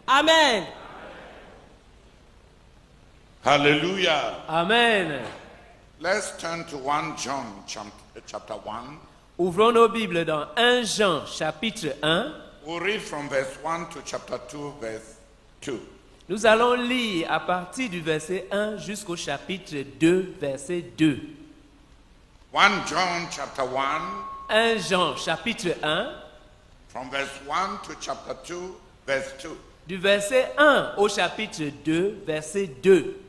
Amen. Hallelujah. Amen. Let's turn to 1 John chapter 1. Ouvrons nos Bibles dans 1 Jean chapitre 1. We'll read from verse 1 to chapter 2, verse 2. Nous allons lire à partir du verset 1 jusqu'au chapitre 2, verset 2. 1 John chapter 1, 1 Jean chapitre 1, from verse 1 to chapter 2, verse 2. du verset 1 au chapitre 2, verset 2.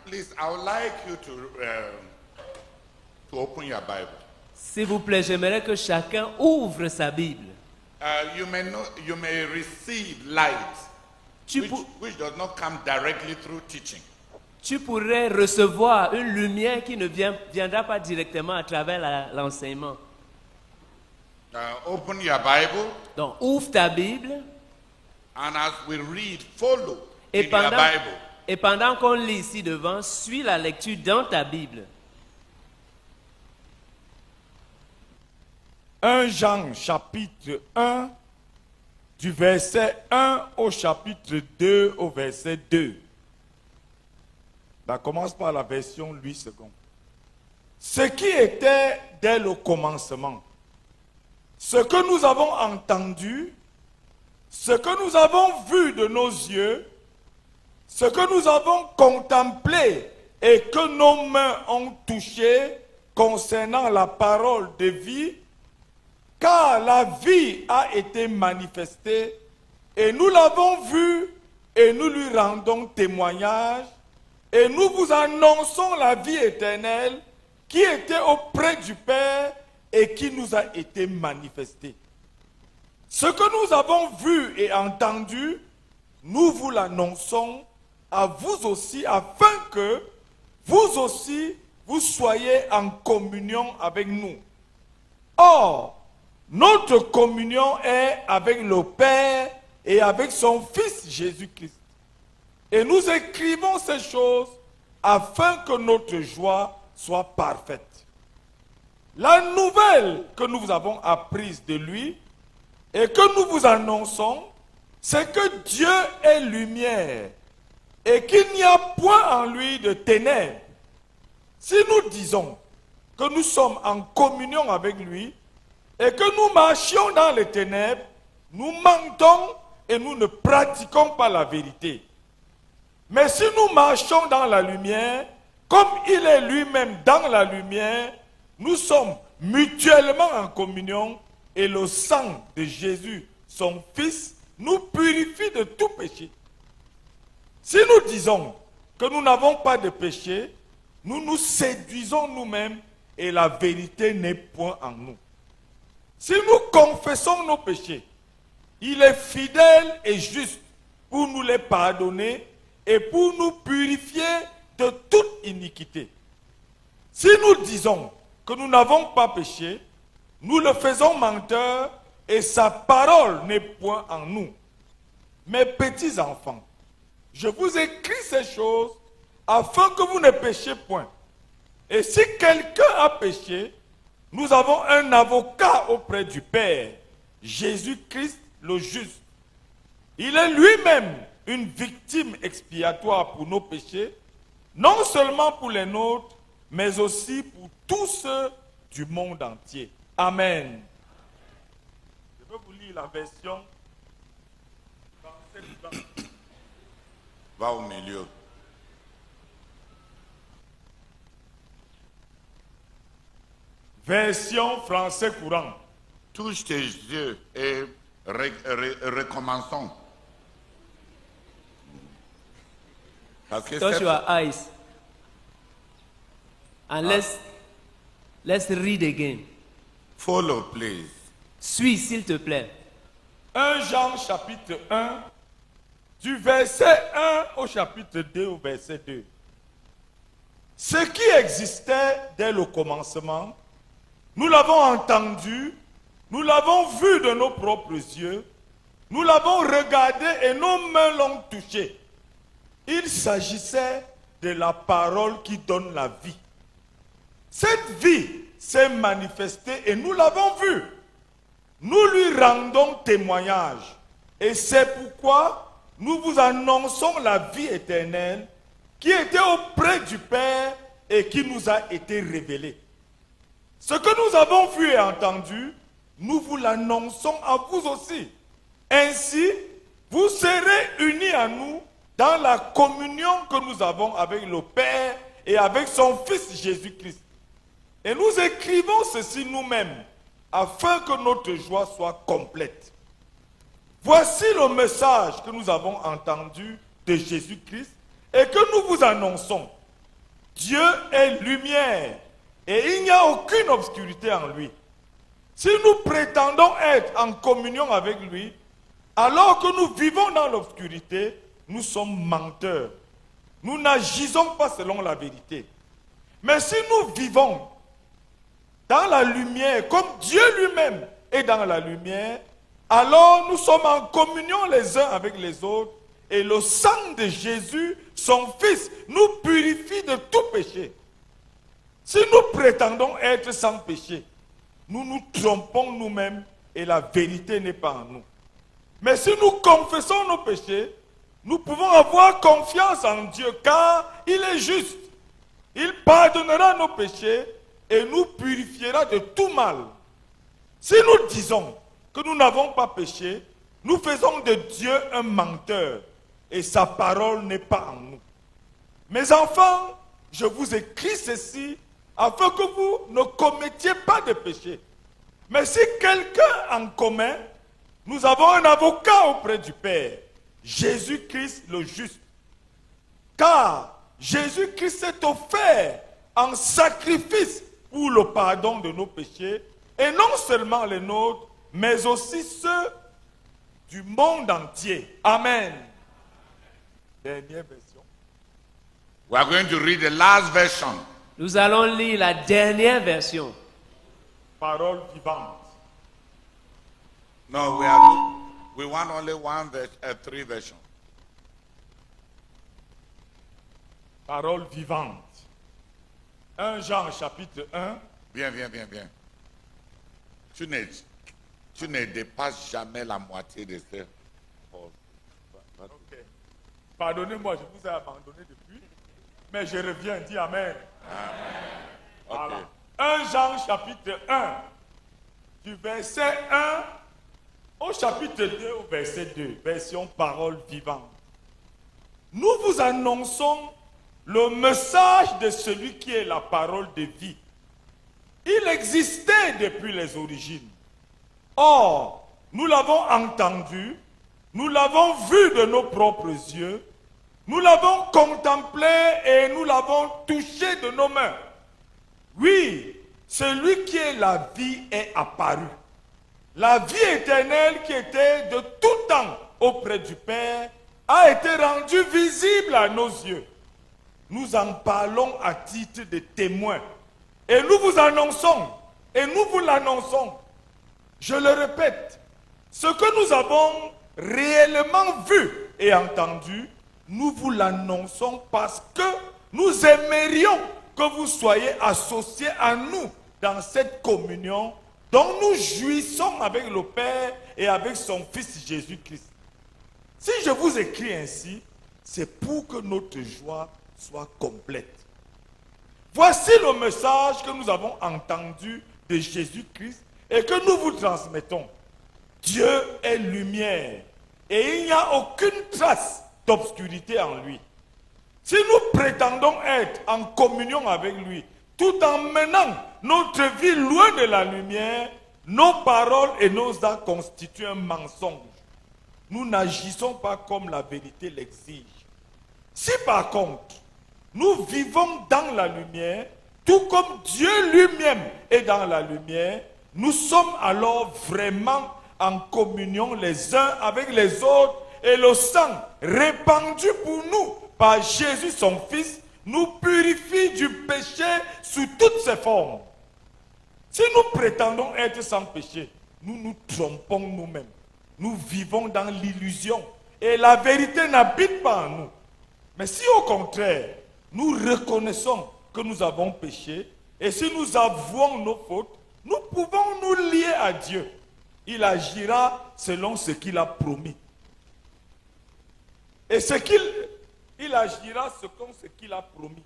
Please, I would like you to open your Bible. S'il vous plaît, j'aimerais que chacun ouvre sa Bible. You may receive light, which does not come directly through teaching. Tu pourrais recevoir une lumière qui ne viendra pas directement à travers l'enseignement. Open your Bible. Donc, ouvre ta Bible. And as we read, follow Et in your Bible. pendant qu'on lit ici devant, suis la lecture dans ta Bible. 1 Jean chapitre 1, du verset 1 au chapitre 2 au verset 2. Ça commence par la version Louis II. Ce qui était dès le commencement, ce que nous avons entendu, ce que nous avons vu de nos yeux, ce que nous avons contemplé et que nos mains ont touché concernant la parole de vie, car la vie a été manifestée et nous l'avons vue et nous lui rendons témoignage et nous vous annonçons la vie éternelle qui était auprès du Père et qui nous a été manifestée. Ce que nous avons vu et entendu, nous vous l'annonçons à vous aussi afin que vous aussi vous soyez en communion avec nous. Or, notre communion est avec le Père et avec son Fils Jésus-Christ. Et nous écrivons ces choses afin que notre joie soit parfaite. La nouvelle que nous avons apprise de lui et que nous vous annonçons, c'est que Dieu est lumière et qu'il n'y a point en lui de ténèbres. Si nous disons que nous sommes en communion avec lui et que nous marchions dans les ténèbres, nous mentons et nous ne pratiquons pas la vérité. Mais si nous marchons dans la lumière, comme il est lui-même dans la lumière, nous sommes mutuellement en communion et le sang de Jésus, son Fils, nous purifie de tout péché. Si nous disons que nous n'avons pas de péché, nous nous séduisons nous-mêmes et la vérité n'est point en nous. Si nous confessons nos péchés, il est fidèle et juste pour nous les pardonner et pour nous purifier de toute iniquité. Si nous disons que nous n'avons pas péché, nous le faisons menteur et sa parole n'est point en nous. Mes petits enfants, je vous écris ces choses afin que vous ne péchiez point. Et si quelqu'un a péché, nous avons un avocat auprès du Père, Jésus-Christ le juste. Il est lui-même une victime expiatoire pour nos péchés, non seulement pour les nôtres, mais aussi pour tous ceux du monde entier. Amen. Je vais vous lire la version. Va au milieu. Version français courant. Touche tes yeux et recommençons. Parce que Touch your eyes. And let's read again. follow, please. Suis, s'il te plaît. 1 Jean chapitre 1, du verset 1 au chapitre 2 au verset 2. Ce qui existait dès le commencement, nous l'avons entendu, nous l'avons vu de nos propres yeux, nous l'avons regardé et nos mains l'ont touché. Il s'agissait de la parole qui donne la vie. Cette vie s'est manifestée et nous l'avons vue. Nous lui rendons témoignage. Et c'est pourquoi nous vous annonçons la vie éternelle qui était auprès du Père et qui nous a été révélée. Ce que nous avons vu et entendu, nous vous l'annonçons à vous aussi. Ainsi, vous serez unis à nous dans la communion que nous avons avec le Père et avec son Fils Jésus-Christ. Et nous écrivons ceci nous-mêmes, afin que notre joie soit complète. Voici le message que nous avons entendu de Jésus-Christ et que nous vous annonçons. Dieu est lumière et il n'y a aucune obscurité en lui. Si nous prétendons être en communion avec lui, alors que nous vivons dans l'obscurité, nous sommes menteurs. Nous n'agissons pas selon la vérité. Mais si nous vivons dans la lumière, comme Dieu lui-même est dans la lumière, alors nous sommes en communion les uns avec les autres, et le sang de Jésus, son Fils, nous purifie de tout péché. Si nous prétendons être sans péché, nous nous trompons nous-mêmes et la vérité n'est pas en nous. Mais si nous confessons nos péchés, nous pouvons avoir confiance en Dieu car il est juste. Il pardonnera nos péchés et nous purifiera de tout mal. Si nous disons que nous n'avons pas péché, nous faisons de Dieu un menteur et sa parole n'est pas en nous. Mes enfants, je vous écris ceci afin que vous ne commettiez pas de péché. Mais si quelqu'un en commet, nous avons un avocat auprès du Père, Jésus-Christ le juste. Car Jésus-Christ s'est offert en sacrifice pour le pardon de nos péchés, et non seulement les nôtres, mais aussi ceux du monde entier. Amen. Dernière version. We are going to read the last version. Nous allons lire la dernière version. Parole vivante. No, we want only three versions. Parole vivante. 1 Jean chapitre 1. Bien. Tu ne dépasses jamais la moitié de ce. Okay. Pardonnez-moi, je vous ai abandonné depuis. Mais je reviens, dis Amen. Voilà. Okay. 1 Jean chapitre 1, du verset 1 au chapitre 2 au verset 2, version parole vivante. Nous vous annonçons le message de celui qui est la parole de vie. Il existait depuis les origines. Or, nous l'avons entendu, nous l'avons vu de nos propres yeux, nous l'avons contemplé et nous l'avons touché de nos mains. Oui, celui qui est la vie est apparu. La vie éternelle qui était de tout temps auprès du Père a été rendue visible à nos yeux. Nous en parlons à titre de témoin. Et nous vous annonçons, et nous vous l'annonçons. Je le répète, ce que nous avons réellement vu et entendu, nous vous l'annonçons parce que nous aimerions que vous soyez associés à nous dans cette communion dont nous jouissons avec le Père et avec son Fils Jésus-Christ. Si je vous écris ainsi, c'est pour que notre joie soit complète. Voici le message que nous avons entendu de Jésus-Christ et que nous vous transmettons. Dieu est lumière et il n'y a aucune trace d'obscurité en lui. Si nous prétendons être en communion avec lui, tout en menant notre vie loin de la lumière, nos paroles et nos actes constituent un mensonge. Nous n'agissons pas comme la vérité l'exige. Si par contre, nous vivons dans la lumière, tout comme Dieu lui-même est dans la lumière, nous sommes alors vraiment en communion les uns avec les autres et le sang répandu pour nous par Jésus son Fils nous purifie du péché sous toutes ses formes. Si nous prétendons être sans péché, nous nous trompons nous-mêmes. Nous vivons dans l'illusion et la vérité n'habite pas en nous. Mais si au contraire, nous reconnaissons que nous avons péché et si nous avouons nos fautes, nous pouvons nous lier à Dieu. il agira selon ce qu'il a promis. Et il agira selon ce qu'il a promis.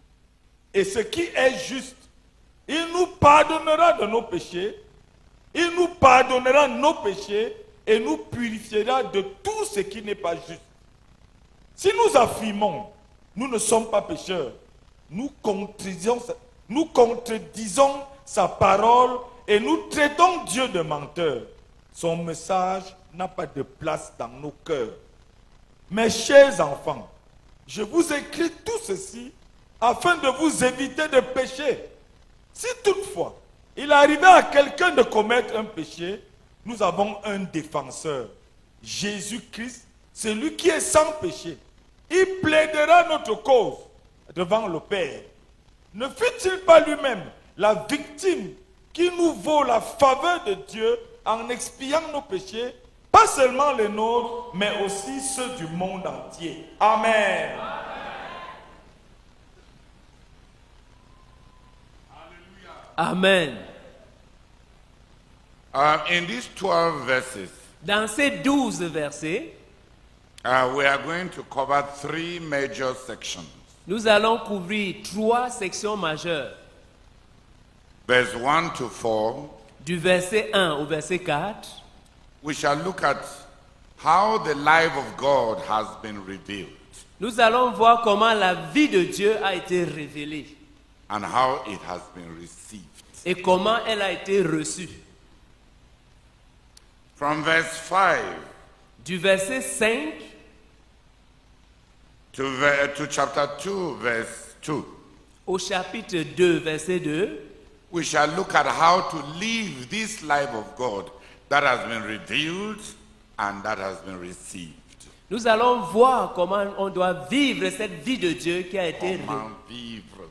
Et ce qui est juste, il nous pardonnera de nos péchés, il nous pardonnera nos péchés et nous purifiera de tout ce qui n'est pas juste. Si nous affirmons, nous ne sommes pas pécheurs, nous contredisons sa parole et nous traitons Dieu de menteur. Son message n'a pas de place dans nos cœurs. Mes chers enfants, je vous écris tout ceci afin de vous éviter de pécher. Si toutefois il arrivait à quelqu'un de commettre un péché, nous avons un défenseur, Jésus-Christ, celui qui est sans péché. Il plaidera notre cause devant le Père. Ne fut-il pas lui-même la victime qui nous vaut la faveur de Dieu en expiant nos péchés, pas seulement les nôtres, mais aussi ceux du monde entier. Amen. Amen. In these 12 verses, Dans ces 12 versets, we are going to cover 3 major sections. nous allons couvrir 3 sections majeures. Verse 1 to 4, Du verset 1 au verset 4, we shall look at how the life of God has been revealed nous allons voir comment la vie de Dieu a été révélée and how it has been received. et comment elle a été reçue. From verse 5 Du verset 5 to chapter 2, verse 2, au chapitre 2, verset 2, we shall look at how to live this life of God that has been revealed and that has been received. nous allons voir comment on doit vivre cette vie de Dieu qui a été révélée. Comment vivre.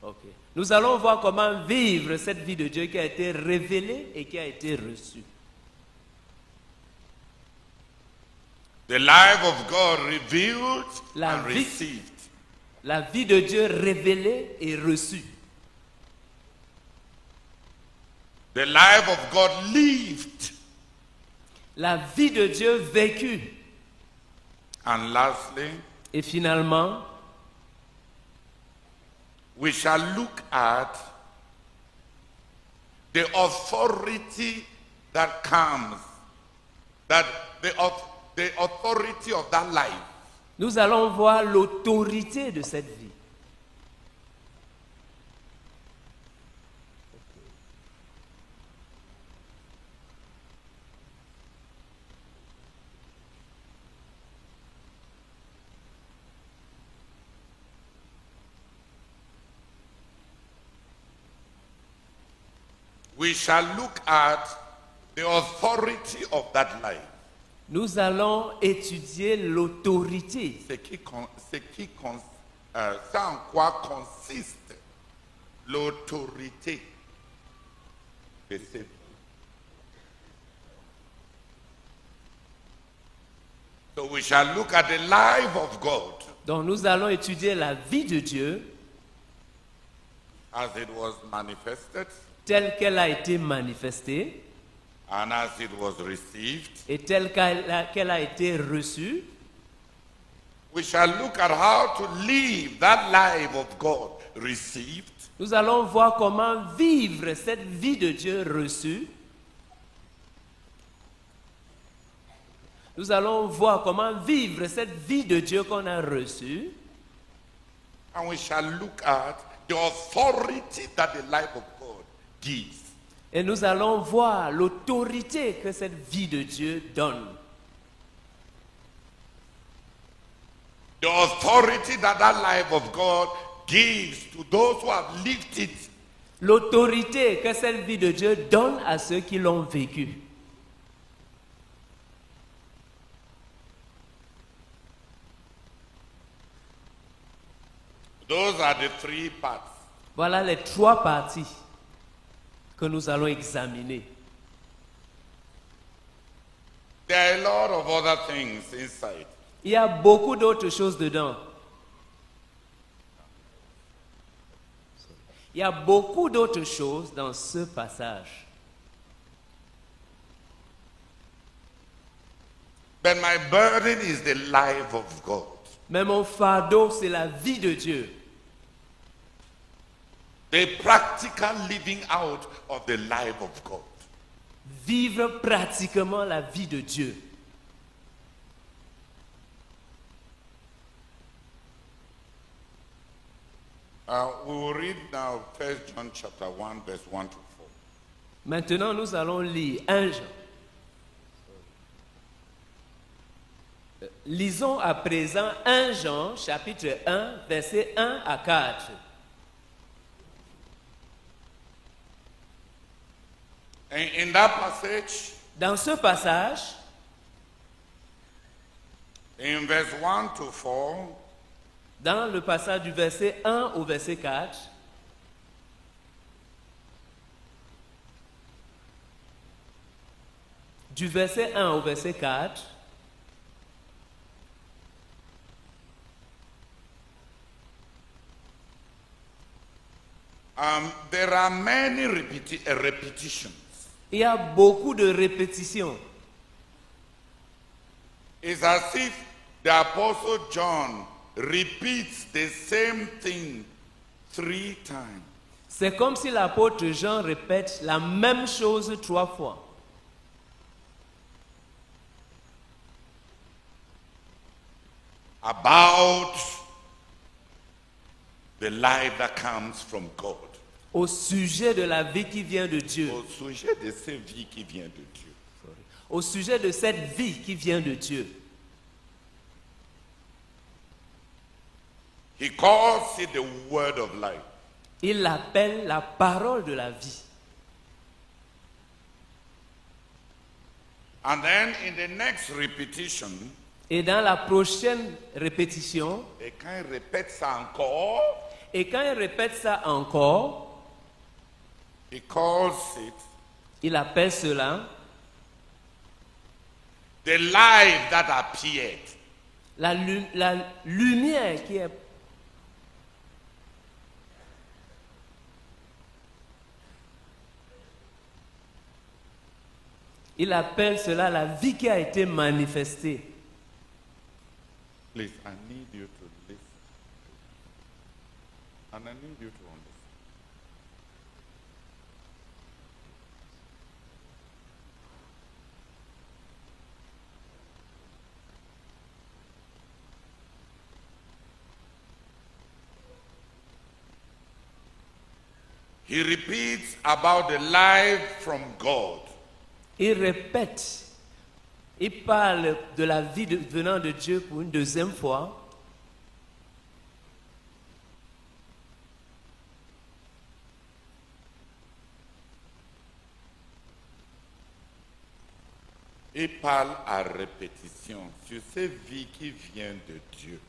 Ok. Nous allons voir comment vivre cette vie de Dieu qui a été révélée et qui a été reçue. The life of God revealed La and vie- received. La vie de Dieu révélée et reçue. The life of God lived. La vie de Dieu vécue. And lastly, Et finalement, we shall look at the authority that comes, that the authority of that life. nous allons voir l'autorité de cette vie. We shall look at the authority of that life. Nous allons étudier l'autorité. C'est en quoi consiste l'autorité de cette vie. So we shall look at the life of God Donc nous allons étudier la vie de Dieu as it was manifested telle qu'elle a été manifestée and as it was received. et telle qu'elle a été reçue. We shall look at how to live that life of God received. Nous allons voir comment vivre cette vie de Dieu reçue. Nous allons voir comment vivre cette vie de Dieu qu'on a reçue. And we shall look at the authority that the life of God gives. Et nous allons voir l'autorité que cette vie de Dieu donne. The authority that life of God gives to those who have lived it. L'autorité que cette vie de Dieu donne à ceux qui l'ont vécu. Those are the 3 parts. Voilà les 3 parties que nous allons examiner. There are a lot of other things inside. Il y a beaucoup d'autres choses dedans. Il y a beaucoup d'autres choses dans ce passage. But my burden is the life of God. Mais mon fardeau, c'est la vie de Dieu. The practical living out of the life of God. Vivre pratiquement la vie de Dieu. We will read now 1 John chapter 1, verse 1 to 4. Maintenant, nous allons lire 1 Jean. Lisons à présent 1 Jean, chapitre 1, versets 1 à 4. In that passage, Dans ce passage, in verse 1 to 4, dans le passage du verset 1 au verset 4, du verset 1 au verset 4, there are many repetitions. il y a beaucoup de répétitions. It's as if the Apostle John repeats the same thing 3 times. C'est comme si l'apôtre Jean répète la même chose 3 fois. About the life that comes from God. Au sujet de la vie qui vient de Dieu. Au sujet de cette vie qui vient de Dieu. Au sujet de cette vie qui vient de Dieu. He calls it the word of life. Il l'appelle la parole de la vie. And then in the next repetition, Et dans la prochaine répétition, et quand il répète ça encore, et quand il répète ça encore, he calls it il appelle cela the life that appeared. la lumière qui est. Il appelle cela la vie qui a été manifestée. Please, I need you to listen. And I need you to understand. He repeats about the life from God. Il répète, il parle de la vie venant de Dieu pour une deuxième fois. Il parle à répétition sur cette vie qui vient de Dieu.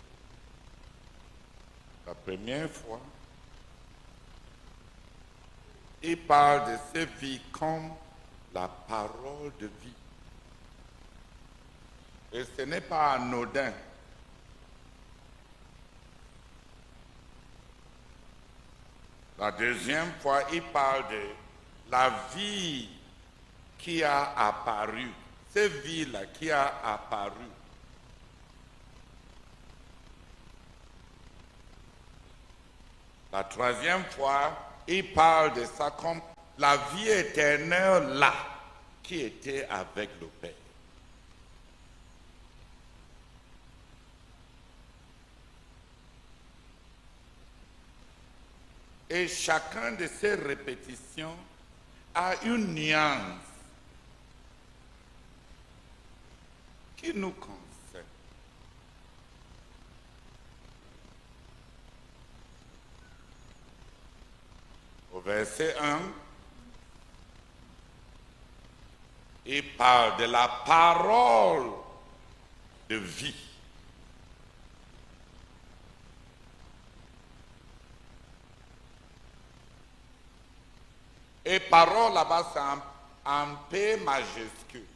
La première fois, il parle de cette vie comme la parole de vie. Et ce n'est pas anodin. La deuxième fois, il parle de la vie qui a apparu. Cette vie-là qui a apparu. La troisième fois, il parle de ça comme la vie éternelle là, qui était avec le Père. Et chacun de ces répétitions a une nuance qui nous concerne. Au verset 1, il parle de la parole de vie. Et parole là-bas, c'est un P majuscule,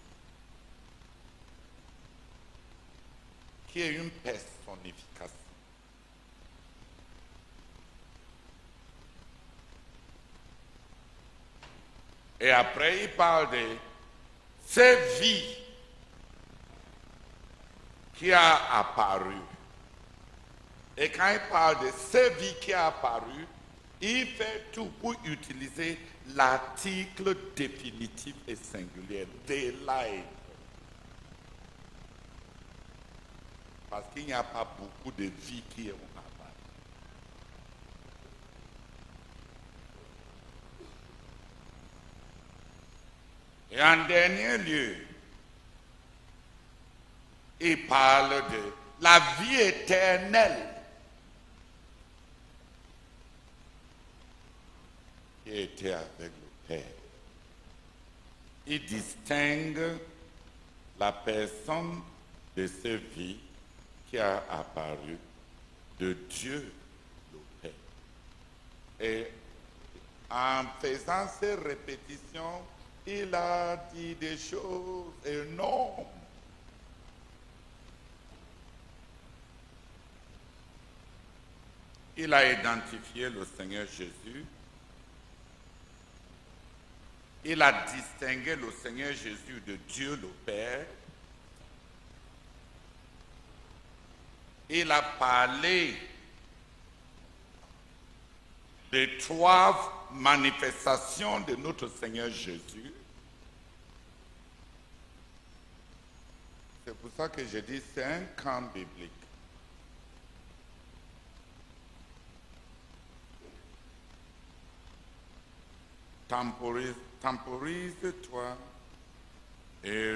qui est une personnification. Et après, il parle de cette vie qui a apparu. Et quand il parle de cette vie qui a apparu, il fait tout pour utiliser l'article définitif et singulier, des lives. Parce qu'il n'y a pas beaucoup de vies qui ont apparu. Et en dernier lieu, il parle de la vie éternelle qui était avec le Père. Il distingue la personne de cette vie qui a apparu de Dieu le Père. Et en faisant ces répétitions, il a dit des choses énormes. Il a identifié le Seigneur Jésus. Il a distingué le Seigneur Jésus de Dieu le Père. Il a parlé des 3 manifestations de notre Seigneur Jésus. C'est pour ça que je dis c'est un camp biblique. Temporise-toi et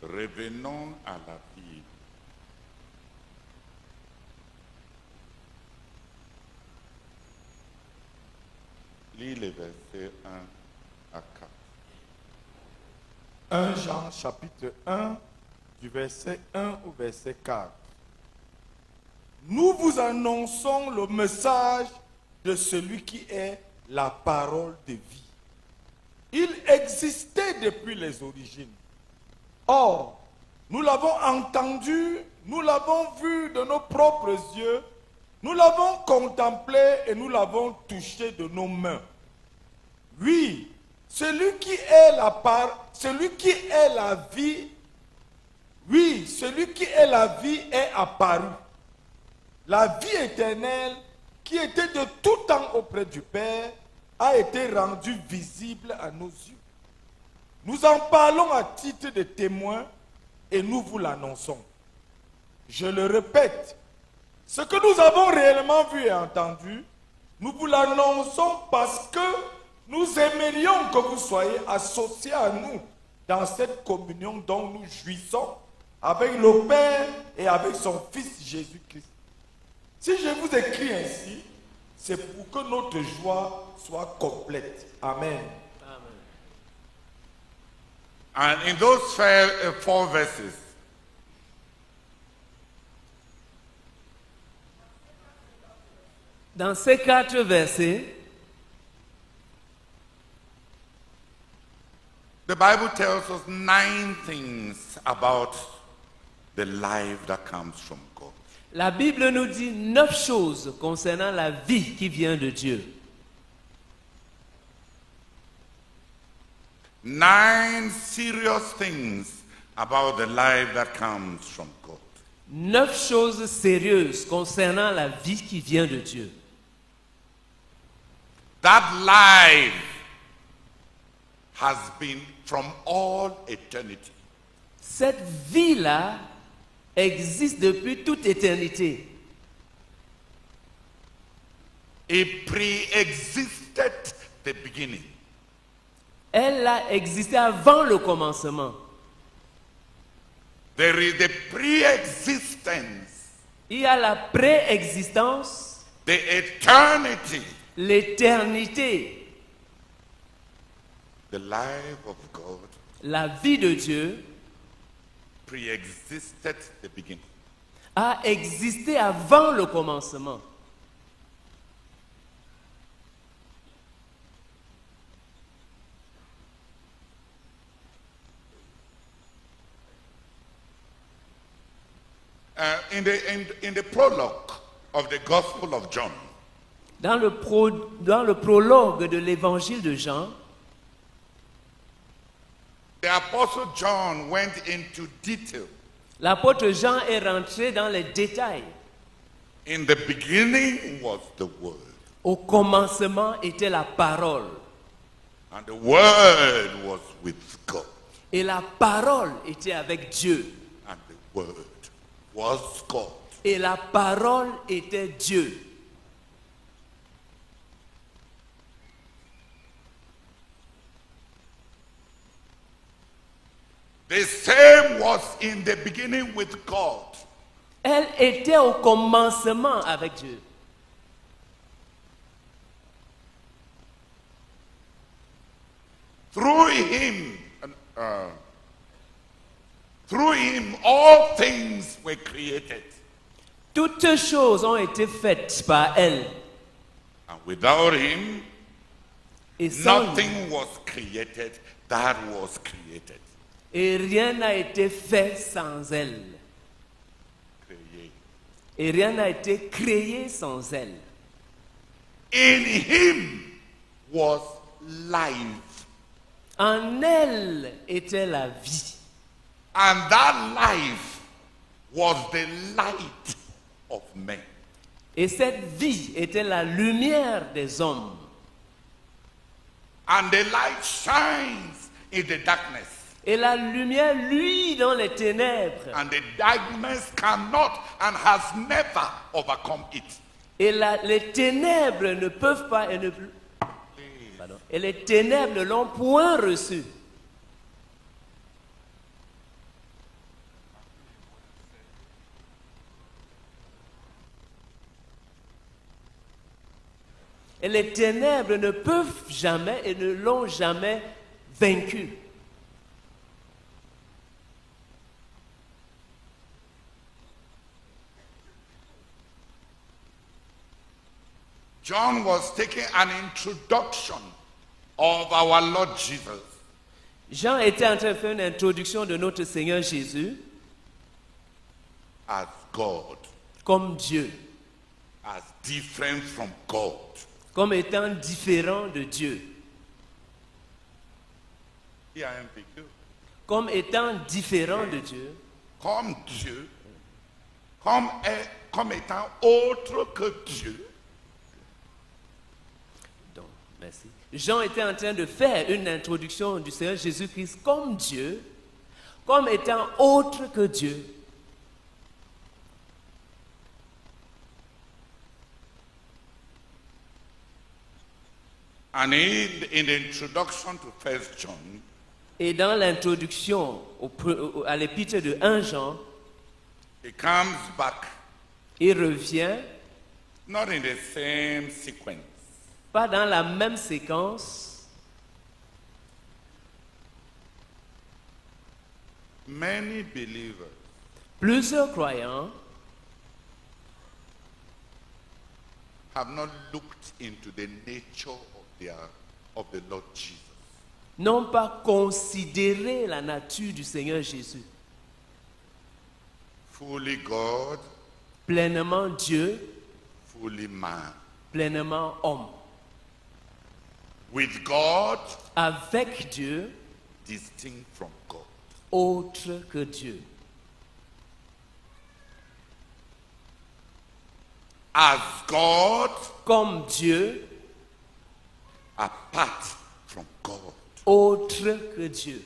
revenons à la vie. Lis les versets 1 à 4. 1 Jean chapitre 1 du verset 1 au verset 4. Nous vous annonçons le message de celui qui est la parole de vie. Il existait depuis les origines. Or, nous l'avons entendu, nous l'avons vu de nos propres yeux, nous l'avons contemplé et nous l'avons touché de nos mains. Oui, celui qui est la vie, oui, celui qui est la vie est apparu. La vie éternelle qui était de tout temps auprès du Père a été rendue visible à nos yeux. Nous en parlons à titre de témoin et nous vous l'annonçons. Je le répète, ce que nous avons réellement vu et entendu, nous vous l'annonçons parce que nous aimerions que vous soyez associés à nous dans cette communion dont nous jouissons avec le Père et avec son Fils Jésus-Christ. Si je vous écris ainsi, c'est pour que notre joie soit complète. Amen. And in those 4 verses, Dans ces 4 versets, the Bible tells us 9 things about the life that comes from God. la Bible nous dit 9 choses concernant la vie qui vient de Dieu. 9 serious things about the life that comes from God. 9 choses sérieuses concernant la vie qui vient de Dieu. That life has been from all eternity. Cette vie-là existe depuis toute éternité. It pre-existed the beginning. Elle a existé avant le commencement. There is the pre-existence, Il y a la préexistence, the eternity. l'éternité. The life of God La vie de Dieu pre-existed the beginning. a existé avant le commencement. In the prologue of the Gospel of John, Dans le prologue de l'évangile de Jean, The Apostle John went into detail. L'apôtre Jean est rentré dans les détails. In the beginning was the Word, Au commencement était la parole. and the Word was with God, Et la parole était avec Dieu. and the Word was God. Et la parole était Dieu. The same was in the beginning with God. Elle était au commencement avec Dieu. Through him, all things were created. Toutes choses ont été faites par elle. And without him, Et, sans lui, nothing was created that was created. et rien n'a été fait sans elle. Created. Et rien n'a été créé sans elle. In him was life. En elle était la vie. And that life was the light of men. Et cette vie était la lumière des hommes. And the light shines in the darkness. Et la lumière luit dans les ténèbres. And the darkness cannot and has never overcome it. Et les ténèbres ne peuvent pas et les ténèbres ne l'ont point reçu. Et les ténèbres ne peuvent jamais et ne l'ont jamais vaincu. John was taking an introduction of our Lord Jesus Jean était en train de faire une introduction de notre Seigneur Jésus as God, comme Dieu, as different from God. comme étant différent de Dieu, comme étant différent de Dieu, Comme Dieu, comme étant autre que Dieu. Donc, merci. Jean était en train de faire une introduction du Seigneur Jésus-Christ comme Dieu, comme étant autre que Dieu. And in the introduction to 1 John, Et dans l'introduction à l'épître de 1 Jean, he comes back, il revient, not in the same sequence, pas dans la même séquence. many believers Plusieurs croyants have not looked into the nature of the Lord Jesus. n'ont pas considéré la nature du Seigneur Jésus. Fully God, Pleinement Dieu, fully man. pleinement homme. With God, Avec Dieu, distinct from God. autre que Dieu. As God, Comme Dieu, apart from God. autre que Dieu.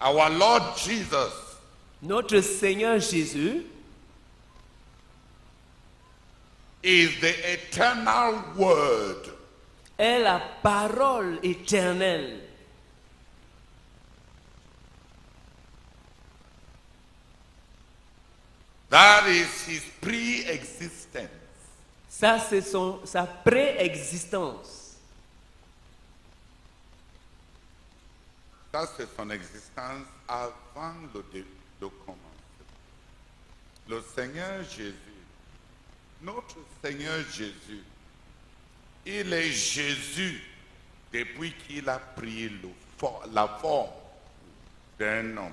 Our Lord Jesus Notre Seigneur Jésus is the eternal word. est la parole éternelle. That is his pre-existence. Ça, c'est sa préexistence. Ça, c'est son existence avant le commencement. Le Seigneur Jésus, notre Seigneur Jésus, il est Jésus depuis qu'il a pris la forme d'un homme.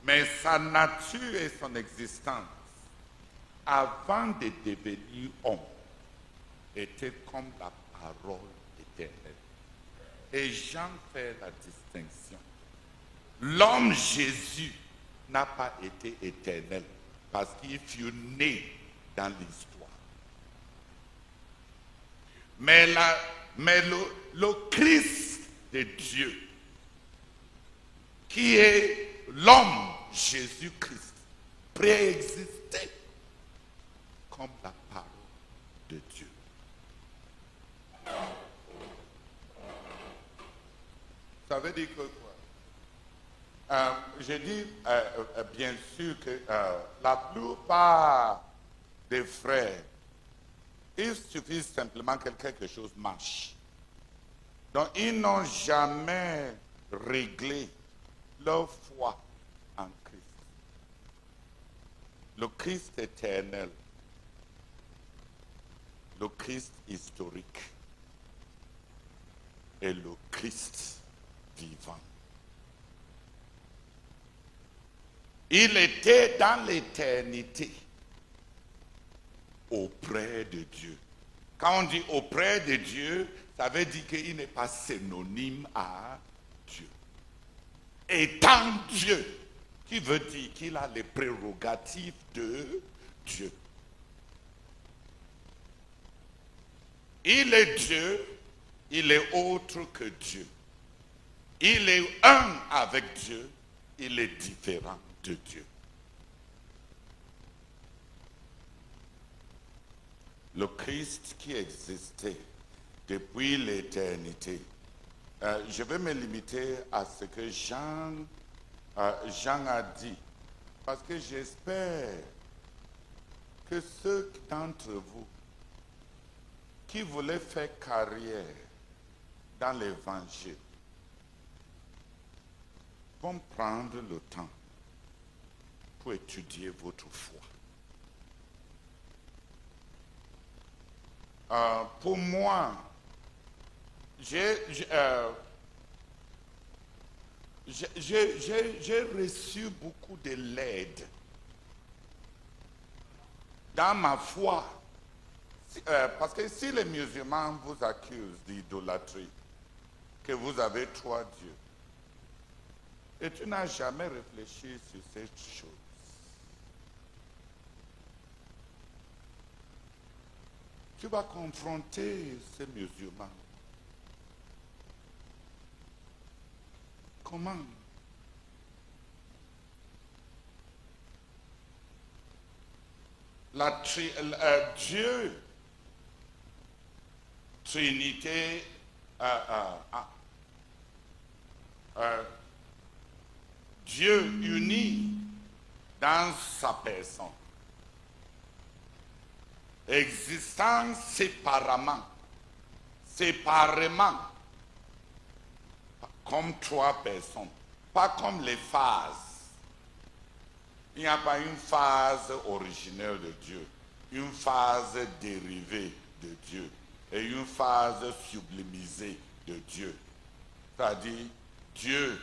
Mais sa nature et son existence, avant de devenir homme, étaient comme la parole éternelle. Et Jean fait la distinction. L'homme Jésus n'a pas été éternel parce qu'il fut né dans l'histoire. Mais le Christ de Dieu, qui est l'homme Jésus-Christ, préexistait comme la parole de Dieu. Ça veut dire que quoi? Je dis bien sûr que la plupart des frères, il suffit simplement que quelque chose marche. Donc ils n'ont jamais réglé leur foi en Christ. Le Christ éternel, le Christ historique et le Christ vivant. Il était dans l'éternité auprès de Dieu. Quand on dit auprès de Dieu, ça veut dire qu'il n'est pas synonyme à Dieu. Étant Dieu, qui veut dire qu'il a les prérogatives de Dieu. Il est Dieu, il est autre que Dieu. Il est un avec Dieu, il est différent de Dieu. Le Christ qui existait depuis l'éternité. Je vais me limiter à ce que Jean a dit, parce que j'espère que ceux d'entre vous qui voulaient faire carrière dans l'évangile vont prendre le temps pour étudier votre foi. Pour moi, j'ai reçu beaucoup de l'aide dans ma foi. Parce que si les musulmans vous accusent d'idolâtrie, que vous avez trois dieux, et tu n'as jamais réfléchi sur cette chose, tu vas confronter ces musulmans. Comment? Dieu, Trinité, Dieu uni dans sa personne, existant séparément, comme trois personnes, pas comme les phases. Il n'y a pas une phase originelle de Dieu, une phase dérivée de Dieu et une phase sublimisée de Dieu. C'est-à-dire Dieu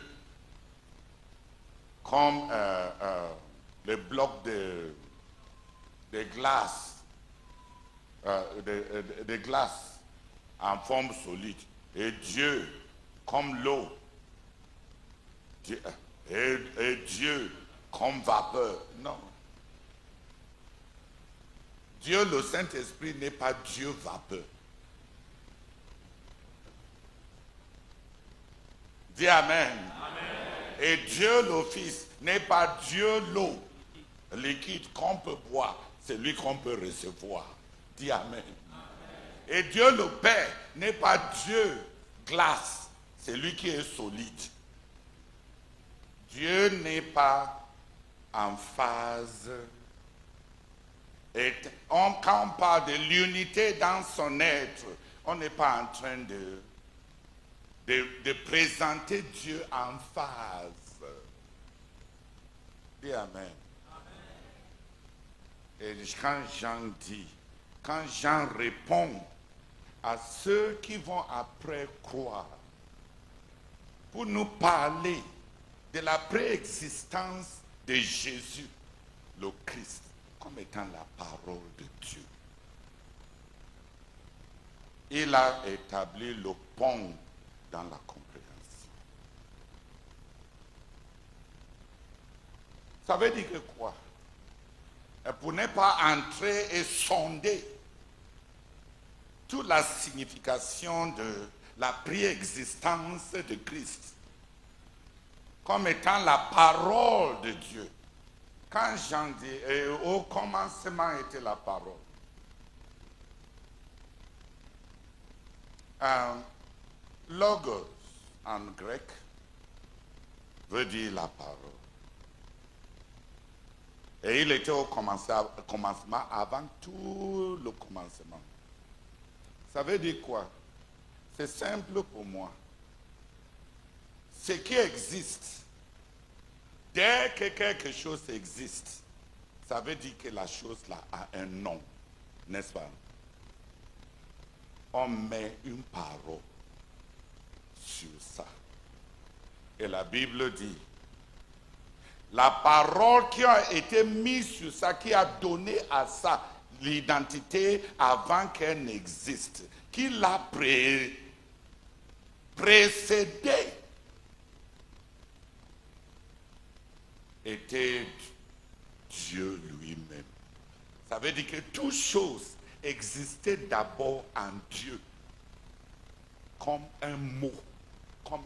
comme les blocs de glace, de glace en forme solide, et Dieu comme l'eau, et Dieu comme vapeur. Non. Dieu, le Saint-Esprit, n'est pas Dieu vapeur. Dis Amen. Amen. Et Dieu, le Fils, n'est pas Dieu l'eau liquide qu'on peut boire, c'est lui qu'on peut recevoir. Dis Amen. Amen. Et Dieu, le Père, n'est pas Dieu glace, c'est lui qui est solide. Dieu n'est pas en phase. Et quand on parle de l'unité dans son être, on n'est pas en train de présenter Dieu en phase. Dis Amen. Amen. Et quand Jean répond à ceux qui vont après croire pour nous parler de la préexistence de Jésus, le Christ, comme étant la parole de Dieu. Il a établi le pont dans la compréhension. Ça veut dire que quoi? Et pour ne pas entrer et sonder toute la signification de la préexistence de Christ comme étant la parole de Dieu. Quand Jean dit, au commencement était la parole. Logos en grec veut dire la parole. Et il était au commencement avant tout le commencement. Ça veut dire quoi? C'est simple pour moi. Ce qui existe, dès que quelque chose existe, ça veut dire que la chose là a un nom, n'est-ce pas? On met une parole sur ça. Et la Bible dit, la parole qui a été mise sur ça, qui a donné à ça l'identité avant qu'elle n'existe, qui l'a précédé, était Dieu lui-même. Ça veut dire que toute chose existait d'abord en Dieu, comme un mot, comme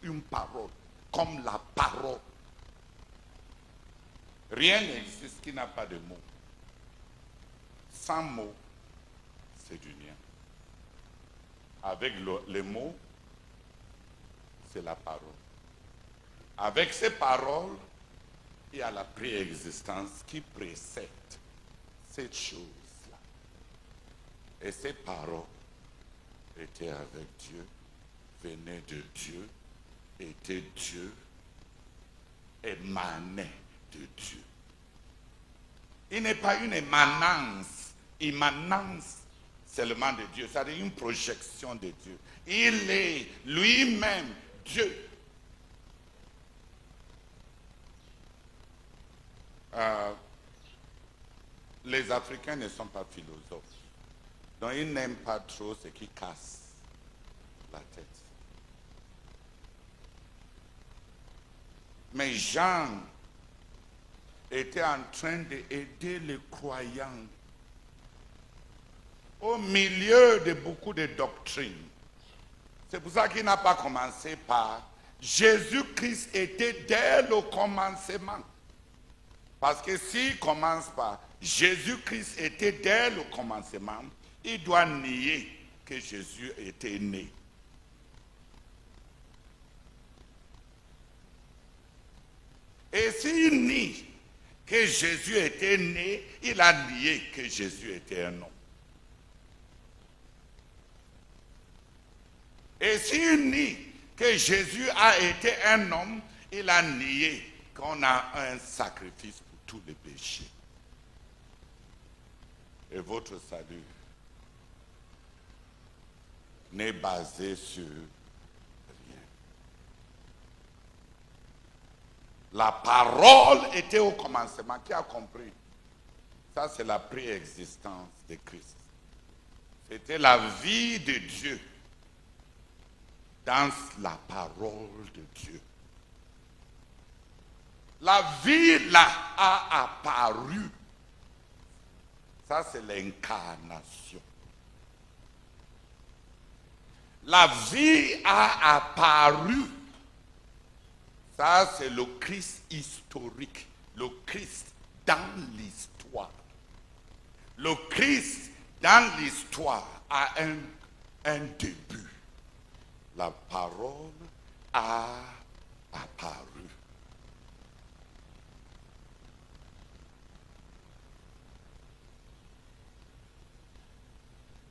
une parole, comme la parole. Rien n'existe qui n'a pas de mots. Sans mots, c'est du rien. Avec les mots, c'est la parole. Avec ces paroles, il y a la préexistence qui précède cette chose-là. Et ces paroles étaient avec Dieu, venaient de Dieu, étaient Dieu, émanaient de Dieu. Il n'est pas une immanence seulement de Dieu, c'est-à-dire une projection de Dieu. Il est lui-même Dieu. Les Africains ne sont pas philosophes, donc ils n'aiment pas trop ce qui casse la tête. Mais Jean était en train d'aider les croyants au milieu de beaucoup de doctrines. C'est pour ça qu'il n'a pas commencé par Jésus-Christ était dès le commencement. Parce que s'il commence par Jésus-Christ était dès le commencement, il doit nier que Jésus était né. Et s'il nie que Jésus était né, il a nié que Jésus était un homme. Et s'il nie que Jésus a été un homme, il a nié qu'on a un sacrifice pour tous les péchés. Et votre salut n'est basé sur rien. La parole était au commencement. Qui a compris? Ça, c'est la préexistence de Christ. C'était la vie de Dieu dans la parole de Dieu. La vie là a apparu. Ça, c'est l'incarnation. La vie a apparu. Ça, c'est le Christ historique. Le Christ dans l'histoire. Le Christ dans l'histoire a un début. La parole a apparu.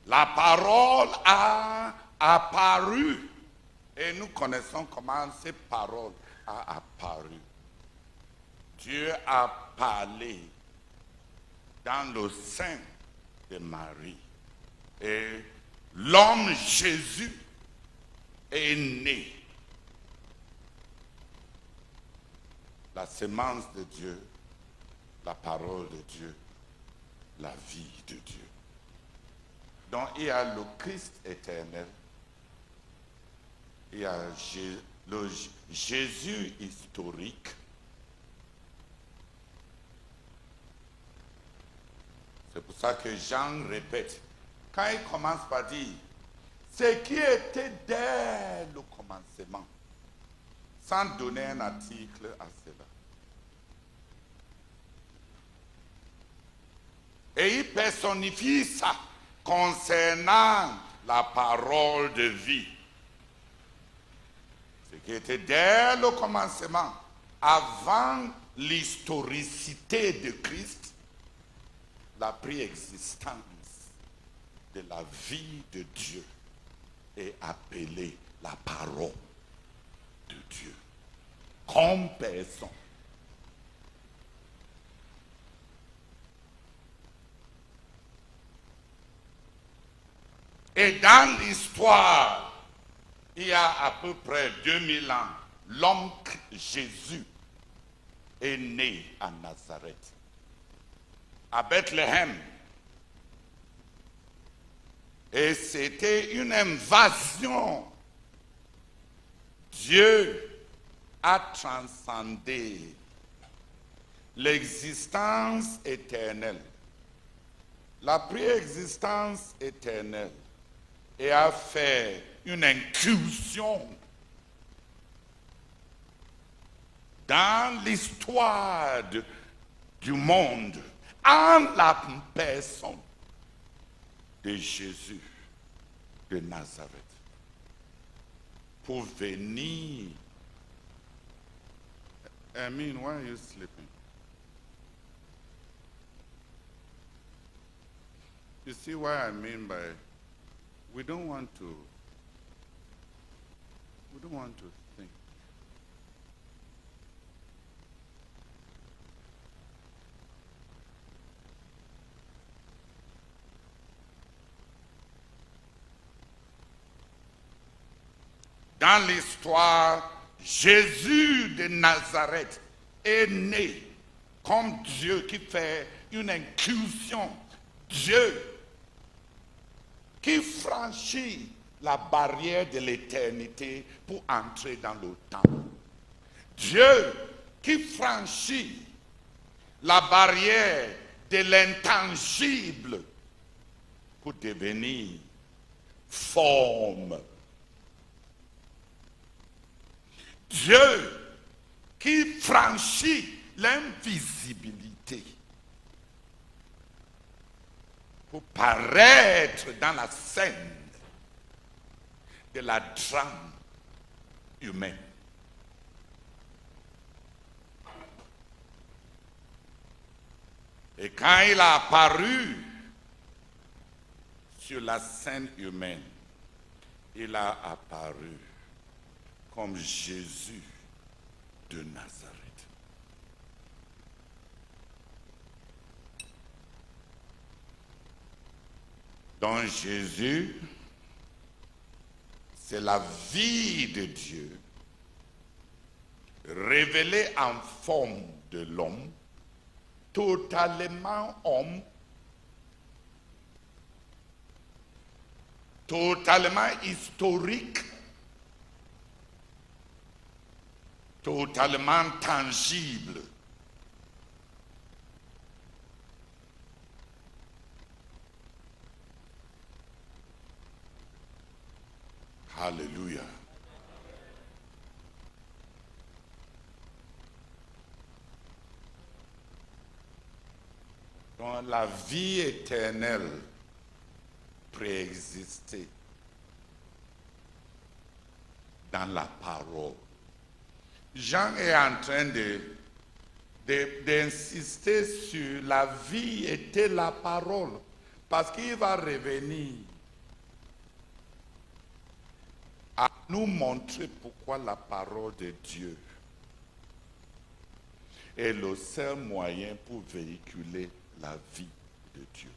La parole a apparu. Et nous connaissons comment cette parole a apparu. Dieu a parlé dans le sein de Marie. Et l'homme Jésus est né. La semence de Dieu, la parole de Dieu, la vie de Dieu. Donc il y a le Christ éternel, il y a le Jésus historique, c'est pour ça que Jean répète, quand il commence par dire, ce qui était dès le commencement, sans donner un article à cela. Et il personnifie ça concernant la parole de vie. Ce qui était dès le commencement, avant l'historicité de Christ, la préexistence de la vie de Dieu est appelée la parole de Dieu, comme personne. Et dans l'histoire, il y a à peu près 2000 ans, l'homme Jésus est né à Nazareth, à Bethléem. Et c'était une invasion. Dieu a transcendé l'existence éternelle, la préexistence éternelle, et a fait une incursion dans l'histoire du monde en la personne de Jésus de Nazareth, pour venir. I mean, why are you sleeping? You see what I mean by we don't want to think. Dans l'histoire, Jésus de Nazareth est né comme Dieu qui fait une incursion. Dieu qui franchit la barrière de l'éternité pour entrer dans le temps. Dieu qui franchit la barrière de l'intangible pour devenir forme. Dieu qui franchit l'invisibilité pour paraître dans la scène de la drame humaine. Et quand il a apparu sur la scène humaine, il a apparu comme Jésus de Nazareth. Donc Jésus, c'est la vie de Dieu révélée en forme de l'homme, totalement homme, totalement historique, totalement tangible. Alléluia. Donc la vie éternelle préexistait dans la parole. Jean est en train d'insister sur la vie était la parole, parce qu'il va revenir à nous montrer pourquoi la parole de Dieu est le seul moyen pour véhiculer la vie de Dieu.